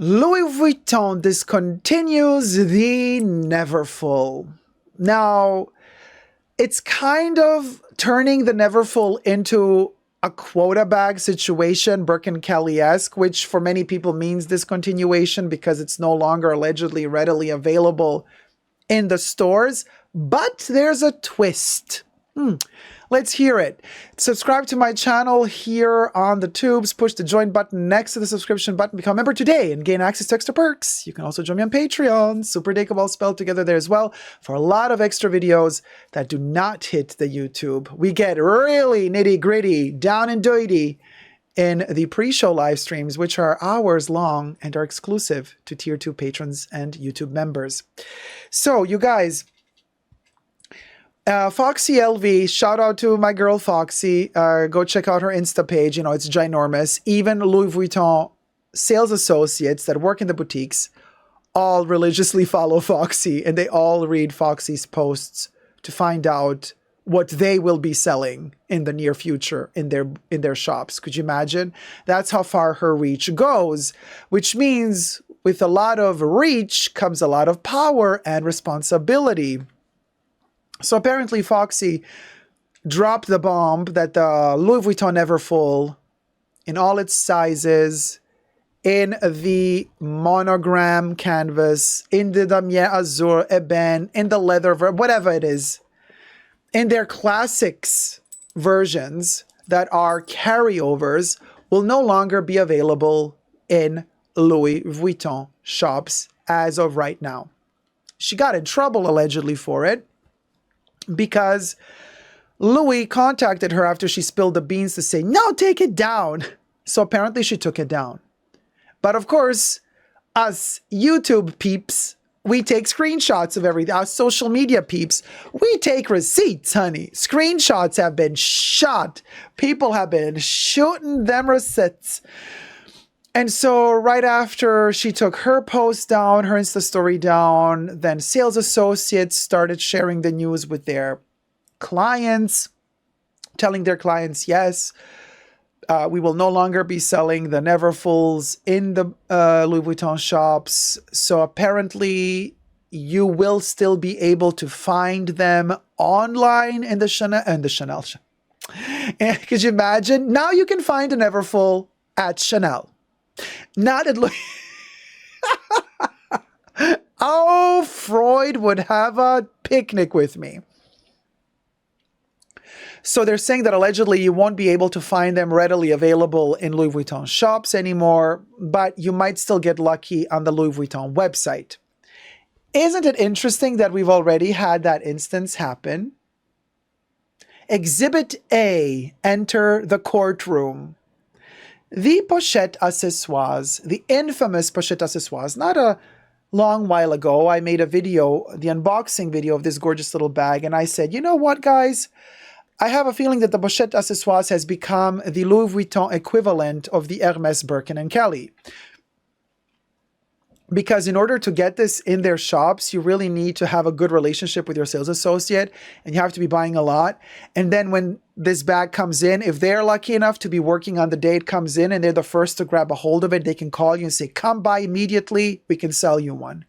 Louis Vuitton discontinues the Neverfull. Now, it's kind of turning the Neverfull into a quota bag situation, Birkin Kelly-esque, which for many people means discontinuation because it's no longer allegedly readily available in the stores. But there's a twist. Let's hear it. Subscribe to my channel here on the tubes. Push the join button next to the subscription button. Become a member today and gain access to extra perks. You can also join me on Patreon. superdacob all spelled together there as well for a lot of extra videos that do not hit the YouTube. We get really nitty gritty, down and dirty in the pre-show live streams, which are hours long and are exclusive to Tier 2 patrons and YouTube members. So you guys, Foxy LV, shout out to my girl Foxy. Go check out her Insta page. You know, it's ginormous. Even Louis Vuitton sales associates that work in the boutiques all religiously follow Foxy, and they all read Foxy's posts to find out what they will be selling in the near future in their shops. Could you imagine? That's how far her reach goes, which means with a lot of reach comes a lot of power and responsibility. So apparently Foxy dropped the bomb that the Louis Vuitton Neverfull in all its sizes, in the monogram canvas, in the damier azur, ebene, in the leather, whatever it is, in their classics versions that are carryovers, will no longer be available in Louis Vuitton shops as of right now. She got in trouble allegedly for it, because Louis contacted her after she spilled the beans to say, no, take it down. So apparently she took it down. But of course, us YouTube peeps, we take screenshots of everything. Our social media peeps, we take receipts, honey. Screenshots have been shot. People have been shooting them receipts. And so right after she took her post down, her Insta story down, then sales associates started sharing the news with their clients, telling their clients, yes, we will no longer be selling the Neverfulls in the Louis Vuitton shops. So apparently you will still be able to find them online in the Chanel. Could you imagine? Now you can find a Neverfull at Chanel. Not at Oh, Freud would have a picnic with me. So they're saying that allegedly you won't be able to find them readily available in Louis Vuitton shops anymore, but you might still get lucky on the Louis Vuitton website. Isn't it interesting that we've already had that instance happen? Exhibit A, enter the courtroom. The pochette accessoires, the infamous pochette accessoires, not a long while ago, I made a video, the unboxing video of this gorgeous little bag, and I said, you know what, guys? I have a feeling that the pochette accessoires has become the Louis Vuitton equivalent of the Hermes Birkin and Kelly. Because in order to get this in their shops, you really need to have a good relationship with your sales associate, and you have to be buying a lot. And then when this bag comes in, if they're lucky enough to be working on the day it comes in and they're the first to grab a hold of it, they can call you and say, come by immediately, we can sell you one.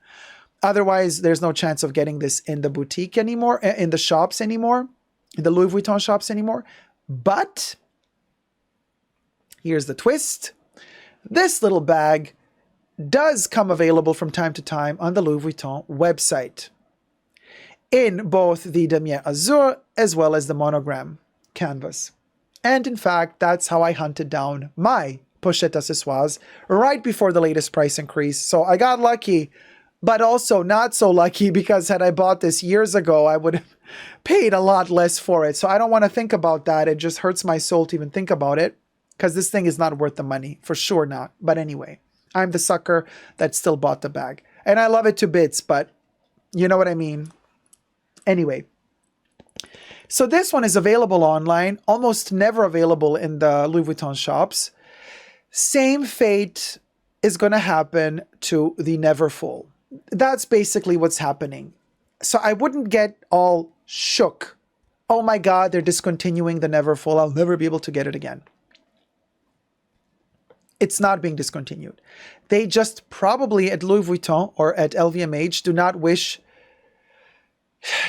Otherwise, there's no chance of getting this in the boutique anymore, in the shops anymore, in the Louis Vuitton shops anymore. But here's the twist. This little bag does come available from time to time on the Louis Vuitton website in both the damier azur as well as the monogram canvas. And in fact, that's how I hunted down my pochette accessoires right before the latest price increase. So I got lucky, but also not so lucky, because had I bought this years ago, I would have paid a lot less for it. So I don't want to think about that. It just hurts my soul to even think about it, because this thing is not worth the money, for sure not. But anyway, I'm the sucker that still bought the bag. And I love it to bits, but you know what I mean. Anyway, so this one is available online, almost never available in the Louis Vuitton shops. Same fate is going to happen to the Neverfull. That's basically what's happening. So I wouldn't get all shook. Oh my God, they're discontinuing the Neverfull. I'll never be able to get it again. It's not being discontinued. They just probably at Louis Vuitton or at LVMH do not wish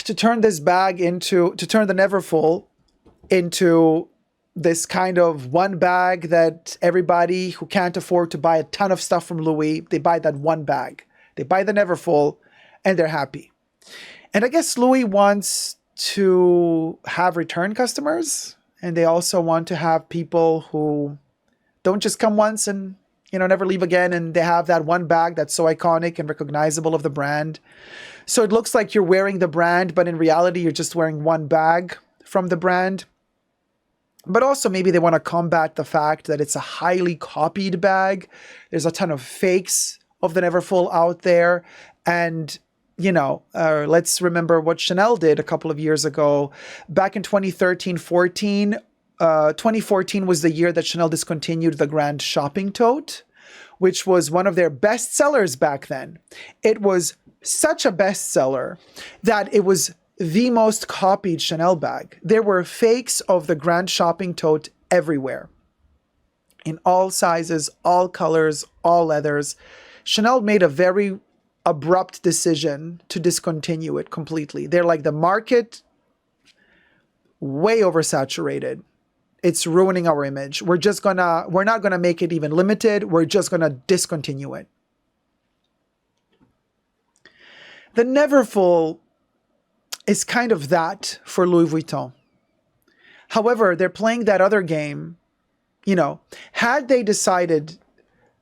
to turn this bag into, to turn the Neverfull into this kind of one bag that everybody who can't afford to buy a ton of stuff from Louis, they buy that one bag. They buy the Neverfull and they're happy. And I guess Louis wants to have return customers, and they also want to have people who don't just come once and, you know, never leave again, and they have that one bag that's so iconic and recognizable of the brand. So it looks like you're wearing the brand, but in reality, you're just wearing one bag from the brand. But also maybe they want to combat the fact that it's a highly copied bag. There's a ton of fakes of the Neverfull out there. And, you know, let's remember what Chanel did a couple of years ago. Back in 2013-14, 2014 was the year that Chanel discontinued the Grand Shopping Tote, which was one of their best sellers back then. It was such a bestseller that it was the most copied Chanel bag. There were fakes of the Grand Shopping Tote everywhere, in all sizes, all colors, all leathers. Chanel made a very abrupt decision to discontinue it completely. They're like, the market, way oversaturated. It's ruining our image. we're not gonna make it even limited. We're just gonna discontinue it. The Neverfull is kind of that for Louis Vuitton. However, they're playing that other game. You know, had they decided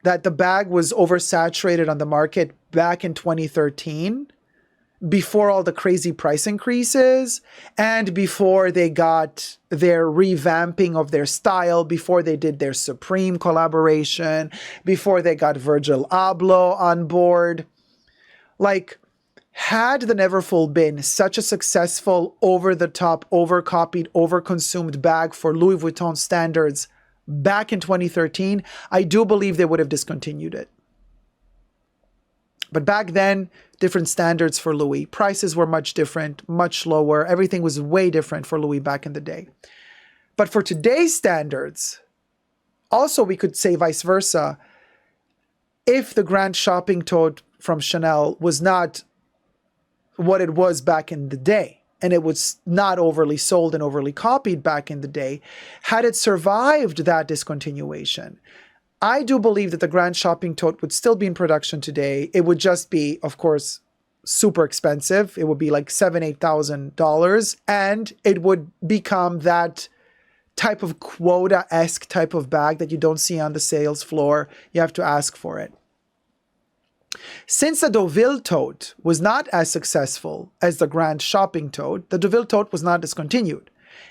that the bag was oversaturated on the market back in 2013, before all the crazy price increases, and before they got their revamping of their style, before they did their Supreme collaboration, before they got Virgil Abloh on board, like, had the Neverfull been such a successful, over-the-top, over-copied, over-consumed bag for Louis Vuitton standards back in 2013, I do believe they would have discontinued it. But back then, different standards for Louis. Prices were much different, much lower. Everything was way different for Louis back in the day. But for today's standards, also we could say vice versa. If the Grand Shopping Tote from Chanel was not what it was back in the day, and it was not overly sold and overly copied back in the day, had it survived that discontinuation, I do believe that the Grand Shopping Tote would still be in production today. It would just be, of course, super expensive. It would be like $7,000, $8,000, and it would become that type of quota-esque type of bag that you don't see on the sales floor. You have to ask for it. Since the Deauville tote was not as successful as the Grand Shopping Tote, the Deauville tote was not discontinued.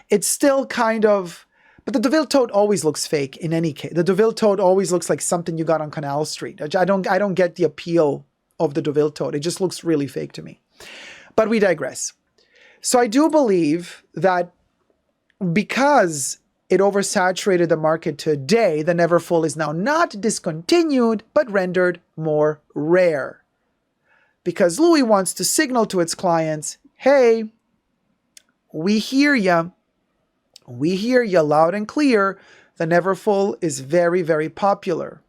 It's still kind of, but the Deauville tote always looks fake in any case. The Deauville tote always looks like something you got on Canal Street. I don't get the appeal of the Deauville tote. It just looks really fake to me. But we digress. So I do believe that because it oversaturated the market today, the Neverfull is now not discontinued, but rendered more rare. Because Louis wants to signal to its clients, hey, we hear ya. We hear ya loud and clear. The Neverfull is very, very popular.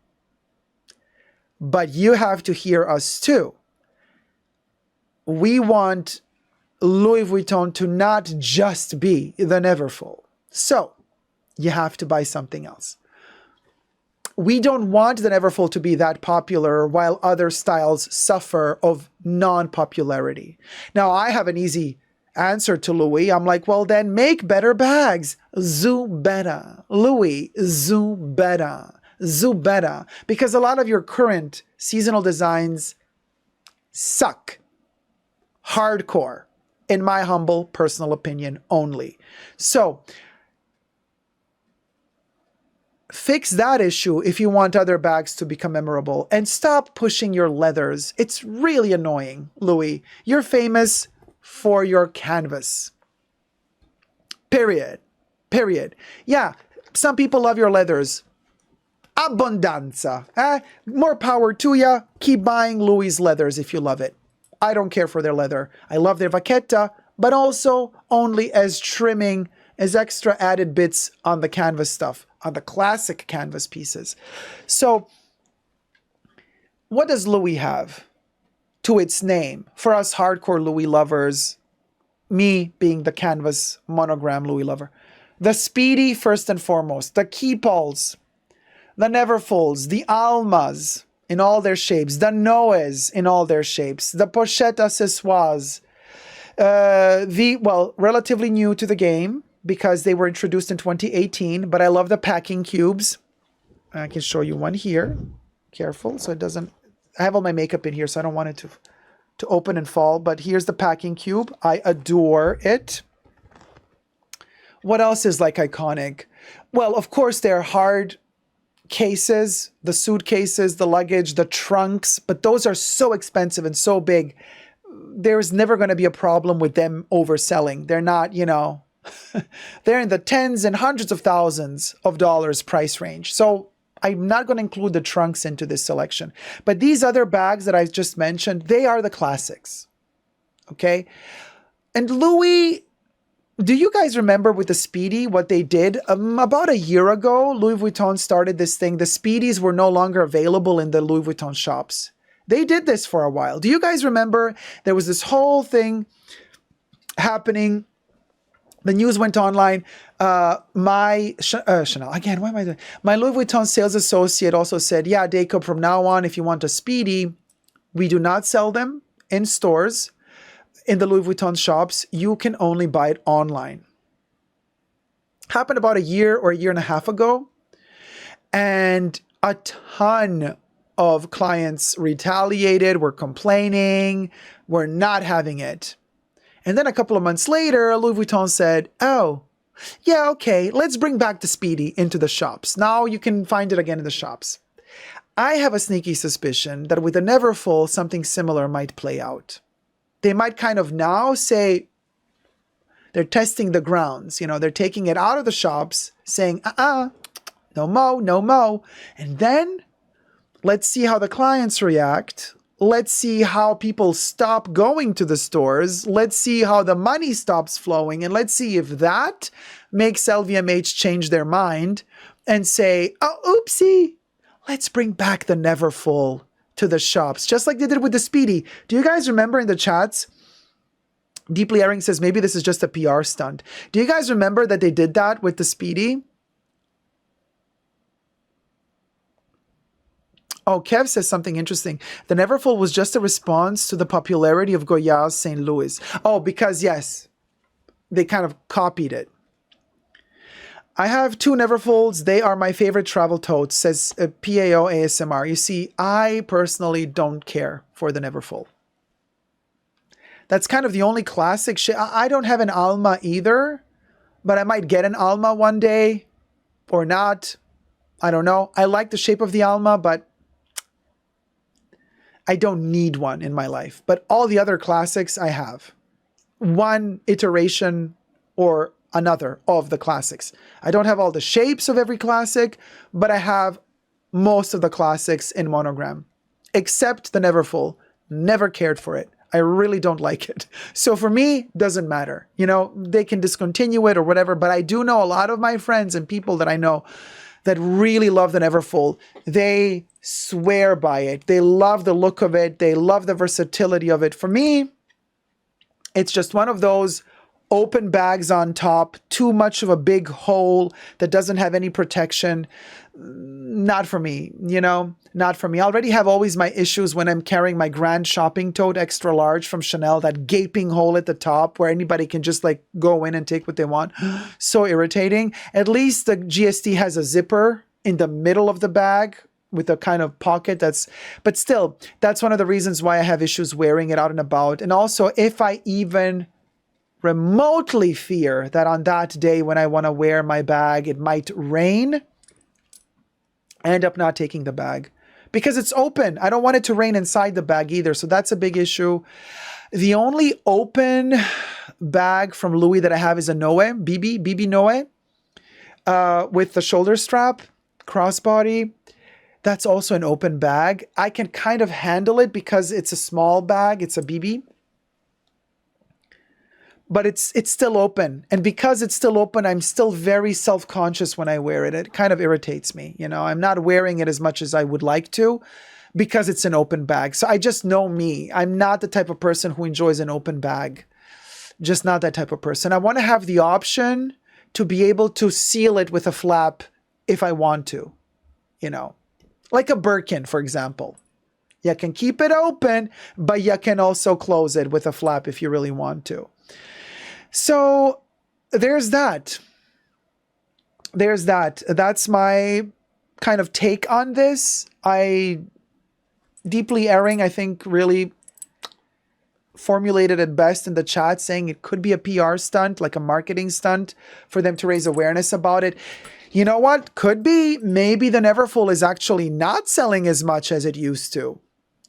But you have to hear us too. We want Louis Vuitton to not just be the Neverfull. So, you have to buy something else. We don't want the Neverfull to be that popular while other styles suffer of non-popularity. Now, I have an easy answer to Louis. I'm like, well, then make better bags. Zoo better. Louis, zoo better. Zoo better. Because a lot of your current seasonal designs suck. Hardcore. In my humble personal opinion only. So, fix that issue if you want other bags to become memorable, and stop pushing your leathers. It's really annoying, Louis. You're famous for your canvas. Period. Period. Yeah, some people love your leathers. Abbondanza. More power to ya. Keep buying Louis' leathers if you love it. I don't care for their leather. I love their vaquetta, but also only as trimming is extra added bits on the canvas stuff, on the classic canvas pieces. So what does Louis have to its name? For us hardcore Louis lovers, me being the canvas monogram Louis lover. The Speedy, first and foremost. The Keepalls, the Neverfulls, the Almas in all their shapes, the Noes in all their shapes, the Pochette Accessoires, relatively new to the game because they were introduced in 2018, but I love the packing cubes. I can show you one here. Careful, so it doesn't... I have all my makeup in here, so I don't want it to open and fall, but here's the packing cube. I adore it. What else is like iconic? Well, of course, they're hard cases, the suitcases, the luggage, the trunks, but those are so expensive and so big. There's never going to be a problem with them overselling. They're not, you know, they're in the tens and hundreds of thousands of dollars price range. So I'm not going to include the trunks into this selection. But these other bags that I just mentioned, they are the classics. Okay? And Louis... Do you guys remember with the Speedy what they did? About a year ago, Louis Vuitton started this thing. The Speedies were no longer available in the Louis Vuitton shops. They did this for a while. Do you guys remember there was this whole thing happening? The news went online. Chanel, again, why am I doing? My Louis Vuitton sales associate also said, yeah, Dacob, from now on, if you want a Speedy, we do not sell them in stores. In the Louis Vuitton shops, you can only buy it online. Happened about a year or a year and a half ago. And a ton of clients retaliated, were complaining, were not having it. And then a couple of months later, Louis Vuitton said, oh, yeah, okay, let's bring back the Speedy into the shops. Now you can find it again in the shops. I have a sneaky suspicion that with the Neverfull, something similar might play out. They might kind of now say they're testing the grounds. You know, they're taking it out of the shops, saying, no mo, no mo. And then let's see how the clients react. Let's see how people stop going to the stores. Let's see how the money stops flowing. And let's see if that makes LVMH change their mind and say, oh, oopsie, let's bring back the Neverfull to the shops, just like they did with the Speedy. Do you guys remember in the chats? Deeply Airing says, maybe this is just a PR stunt. Do you guys remember that they did that with the Speedy? Oh, Kev says something interesting. The Neverfull was just a response to the popularity of Goya's St. Louis. Oh, because yes, they kind of copied it. I have two Neverfulls. They are my favorite travel totes, says PAO ASMR. You see, I personally don't care for the Neverfull. That's kind of the only classic shit. I don't have an Alma either, but I might get an Alma one day or not. I don't know. I like the shape of the Alma, but I don't need one in my life. But all the other classics I have. One iteration or another of the classics. I don't have all the shapes of every classic, but I have most of the classics in monogram, except the Neverfull. Never cared for it. I really don't like it. So for me, doesn't matter. You know, they can discontinue it or whatever, but I do know a lot of my friends and people that I know that really love the Neverfull. They swear by it. They love the look of it. They love the versatility of it. For me, it's just one of those open bags on top, too much of a big hole that doesn't have any protection. Not for me, you know, not for me. I already have always my issues when I'm carrying my grand shopping tote extra large from Chanel, that gaping hole at the top where anybody can just like go in and take what they want. So irritating. At least the GST has a zipper in the middle of the bag with a kind of pocket but still, that's one of the reasons why I have issues wearing it out and about. And also, if I even remotely fear that on that day when I want to wear my bag, it might rain, I end up not taking the bag because it's open. I don't want it to rain inside the bag either. So that's a big issue. The only open bag from Louis that I have is a Noe, BB Noe, with the shoulder strap, crossbody. That's also an open bag. I can kind of handle it because it's a small bag. It's a BB. but it's still open. And because it's still open, I'm still very self-conscious when I wear it. It kind of irritates me. You know, I'm not wearing it as much as I would like to because it's an open bag. So I just know me. I'm not the type of person who enjoys an open bag. Just not that type of person. I want to have the option to be able to seal it with a flap if I want to, you know, like a Birkin, for example. You can keep it open, but you can also close it with a flap if you really want to. So there's that. There's that. That's my kind of take on this. Deeply erring, I think, really formulated it best in the chat, saying it could be a PR stunt, like a marketing stunt for them to raise awareness about it. You know what? Could be. Maybe the Neverfull is actually not selling as much as it used to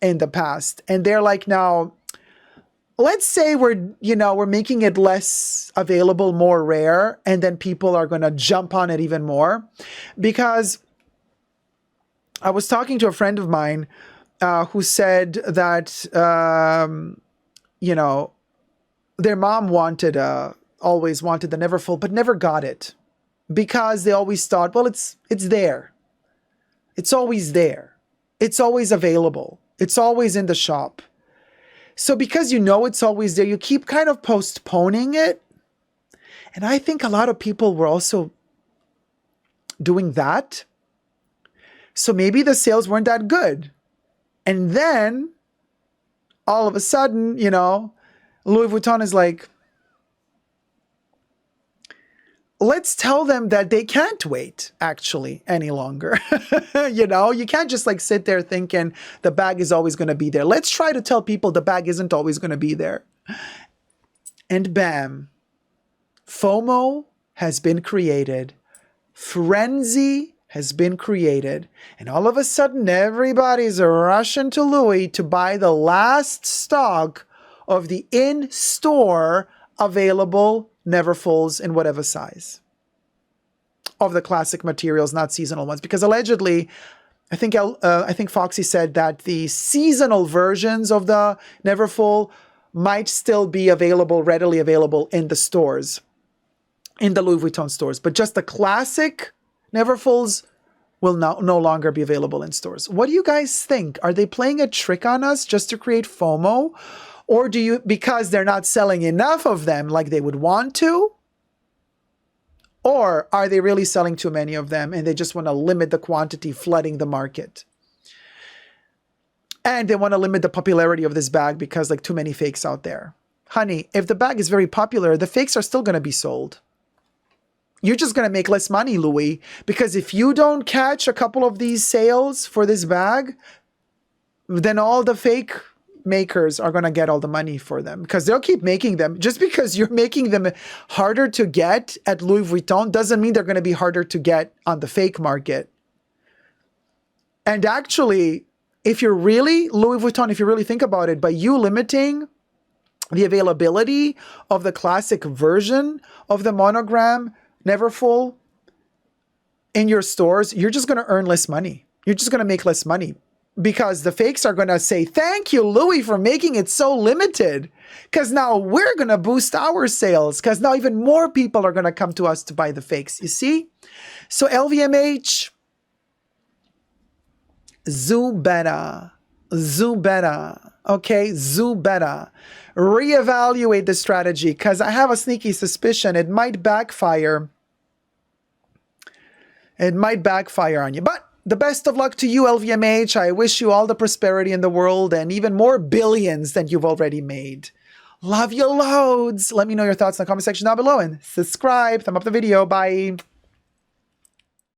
in the past. And they're like, now, let's say we're making it less available, more rare, and then people are going to jump on it even more. Because I was talking to a friend of mine who said that, their mom always wanted the Neverfull, but never got it. Because they always thought, well, it's there. It's always there. It's always available. It's always in the shop. So because it's always there, you keep kind of postponing it. And I think a lot of people were also doing that. So maybe the sales weren't that good. And then all of a sudden, Louis Vuitton is like, let's tell them that they can't wait actually any longer. You can't just like sit there thinking the bag is always going to be there. Let's try to tell people the bag isn't always going to be there. And bam, FOMO has been created. Frenzy has been created. And all of a sudden, everybody's rushing to Louis to buy the last stock of the in-store available Neverfulls in whatever size of the classic materials, not seasonal ones. Because allegedly, I think Foxy said that the seasonal versions of the Neverfull might still be readily available in the stores, in the Louis Vuitton stores. But just the classic Neverfulls will no longer be available in stores. What do you guys think? Are they playing a trick on us just to create FOMO? Or because they're not selling enough of them like they would want to? Or are they really selling too many of them and they just want to limit the quantity flooding the market? And they want to limit the popularity of this bag because like too many fakes out there. Honey, if the bag is very popular, the fakes are still going to be sold. You're just going to make less money, Louis, because if you don't catch a couple of these sales for this bag, then all the fake makers are going to get all the money for them because they'll keep making them. Just because you're making them harder to get at Louis Vuitton doesn't mean they're going to be harder to get on the fake market. And actually, if you're really Louis Vuitton, if you really think about it, by you limiting the availability of the classic version of the monogram Neverfull in your stores, you're just going to earn less money. You're just going to make less money. Because the fakes are going to say, thank you, Louis, for making it so limited. Because now we're going to boost our sales. Because now even more people are going to come to us to buy the fakes. You see? So LVMH, Zubetta. Okay? Zubetta. Reevaluate the strategy. Because I have a sneaky suspicion it might backfire. It might backfire on you. But the best of luck to you, LVMH. I wish you all the prosperity in the world and even more billions than you've already made. Love you loads. Let me know your thoughts in the comment section down below and subscribe. Thumb up the video. Bye.